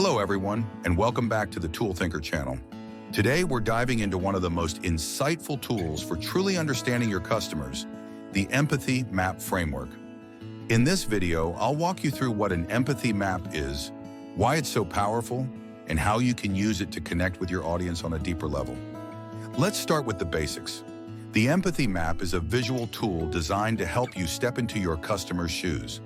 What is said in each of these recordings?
Hello everyone, and welcome back to the Tool Thinker channel. Today we're diving into one of the most insightful tools for truly understanding your customers, the Empathy Map Framework. In this video, I'll walk you through what an empathy map is, why it's so powerful, and how you can use it to connect with your audience on a deeper level. Let's start with the basics. The Empathy Map is a visual tool designed to help you step into your customer's shoes.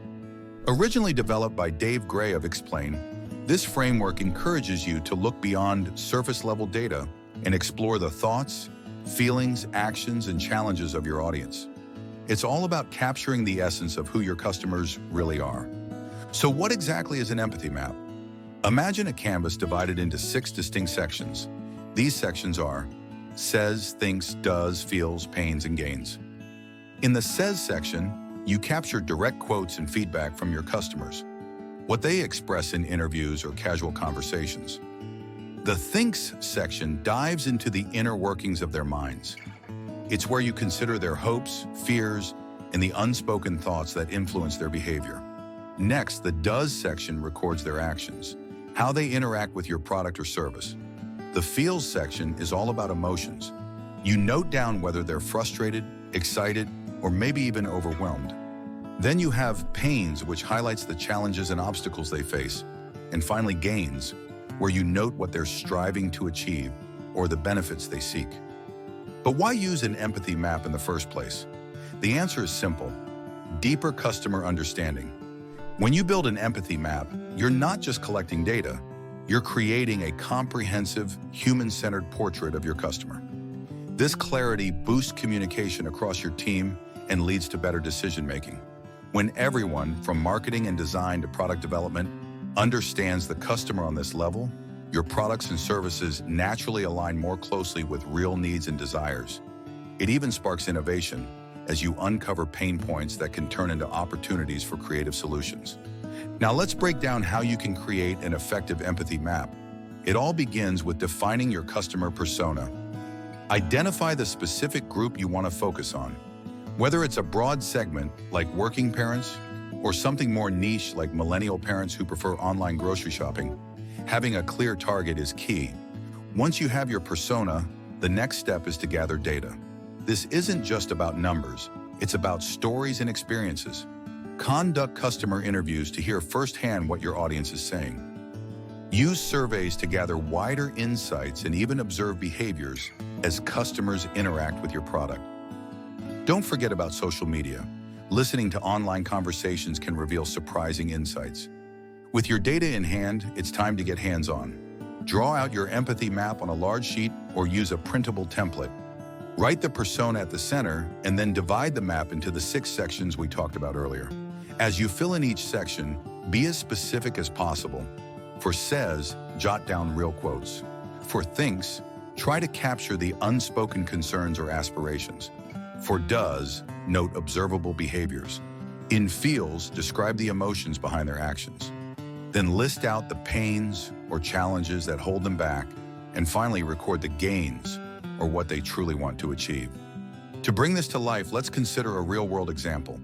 Originally developed by Dave Gray of Explain, this framework encourages you to look beyond surface-level data and explore the thoughts, feelings, actions, and challenges of your audience. It's all about capturing the essence of who your customers really are. So what exactly is an empathy map? Imagine a canvas divided into 6 distinct sections. These sections are says, thinks, does, feels, pains, and gains. In the says section, you capture direct quotes and feedback from your customers, what they express in interviews or casual conversations. The thinks section dives into the inner workings of their minds. It's where you consider their hopes, fears, and the unspoken thoughts that influence their behavior. Next, the does section records their actions, how they interact with your product or service. The feels section is all about emotions. You note down whether they're frustrated, excited, or maybe even overwhelmed. Then you have pains, which highlights the challenges and obstacles they face. And finally, gains, where you note what they're striving to achieve or the benefits they seek. But why use an empathy map in the first place? The answer is simple: deeper customer understanding. When you build an empathy map, you're not just collecting data, you're creating a comprehensive, human-centered portrait of your customer. This clarity boosts communication across your team and leads to better decision-making. When everyone, from marketing and design to product development, understands the customer on this level, your products and services naturally align more closely with real needs and desires. It even sparks innovation as you uncover pain points that can turn into opportunities for creative solutions. Now let's break down how you can create an effective empathy map. It all begins with defining your customer persona. Identify the specific group you want to focus on. Whether it's a broad segment like working parents or something more niche like millennial parents who prefer online grocery shopping, having a clear target is key. Once you have your persona, the next step is to gather data. This isn't just about numbers, it's about stories and experiences. Conduct customer interviews to hear firsthand what your audience is saying. Use surveys to gather wider insights and even observe behaviors as customers interact with your product. Don't forget about social media. Listening to online conversations can reveal surprising insights. With your data in hand, it's time to get hands-on. Draw out your empathy map on a large sheet or use a printable template. Write the persona at the center and then divide the map into the 6 sections we talked about earlier. As you fill in each section, be as specific as possible. For says, jot down real quotes. For thinks, try to capture the unspoken concerns or aspirations. For does, note observable behaviors. In feels, describe the emotions behind their actions. Then list out the pains or challenges that hold them back, and finally record the gains, or what they truly want to achieve. To bring this to life, let's consider a real-world example: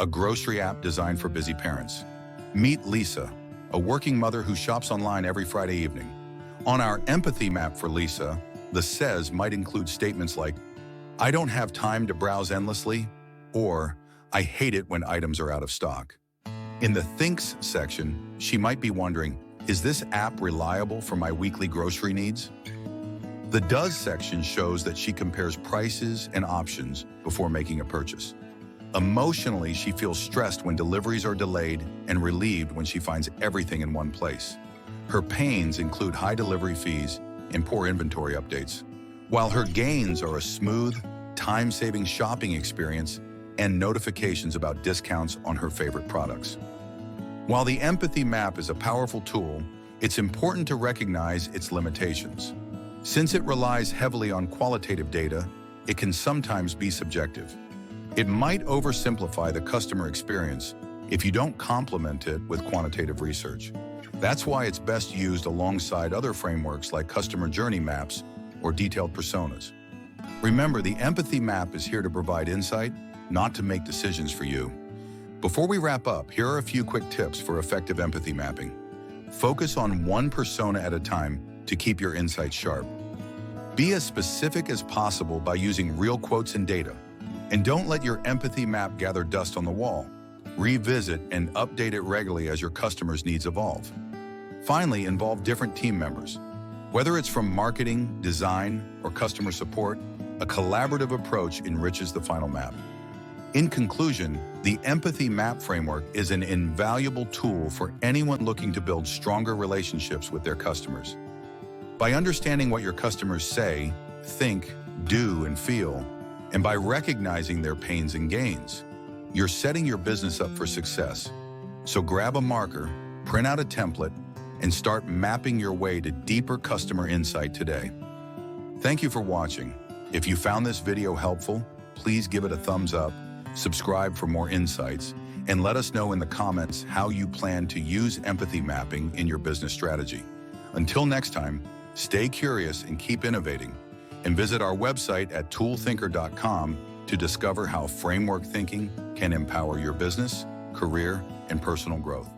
a grocery app designed for busy parents. Meet Lisa, a working mother who shops online every Friday evening. On our empathy map for Lisa, the says might include statements like, "I don't have time to browse endlessly," or "I hate it when items are out of stock." In the thinks section, she might be wondering, is this app reliable for my weekly grocery needs? The does section shows that she compares prices and options before making a purchase. Emotionally, she feels stressed when deliveries are delayed and relieved when she finds everything in one place. Her pains include high delivery fees and poor inventory updates, while her gains are a smooth, time-saving shopping experience and notifications about discounts on her favorite products. While the empathy map is a powerful tool, it's important to recognize its limitations. Since it relies heavily on qualitative data, it can sometimes be subjective. It might oversimplify the customer experience if you don't complement it with quantitative research. That's why it's best used alongside other frameworks like customer journey maps or detailed personas. Remember, the empathy map is here to provide insight, not to make decisions for you. Before we wrap up, here are a few quick tips for effective empathy mapping. Focus on one persona at a time to keep your insights sharp. Be as specific as possible by using real quotes and data. And don't let your empathy map gather dust on the wall. Revisit and update it regularly as your customers' needs evolve. Finally, involve different team members. Whether it's from marketing, design, or customer support, a collaborative approach enriches the final map. In conclusion, the Empathy Map Framework is an invaluable tool for anyone looking to build stronger relationships with their customers. By understanding what your customers say, think, do, and feel, and by recognizing their pains and gains, you're setting your business up for success. So grab a marker, print out a template, and start mapping your way to deeper customer insight today. Thank you for watching. If you found this video helpful, please give it a thumbs up, subscribe for more insights, and let us know in the comments how you plan to use empathy mapping in your business strategy. Until next time, stay curious and keep innovating, and visit our website at toolthinker.com to discover how framework thinking can empower your business, career, and personal growth.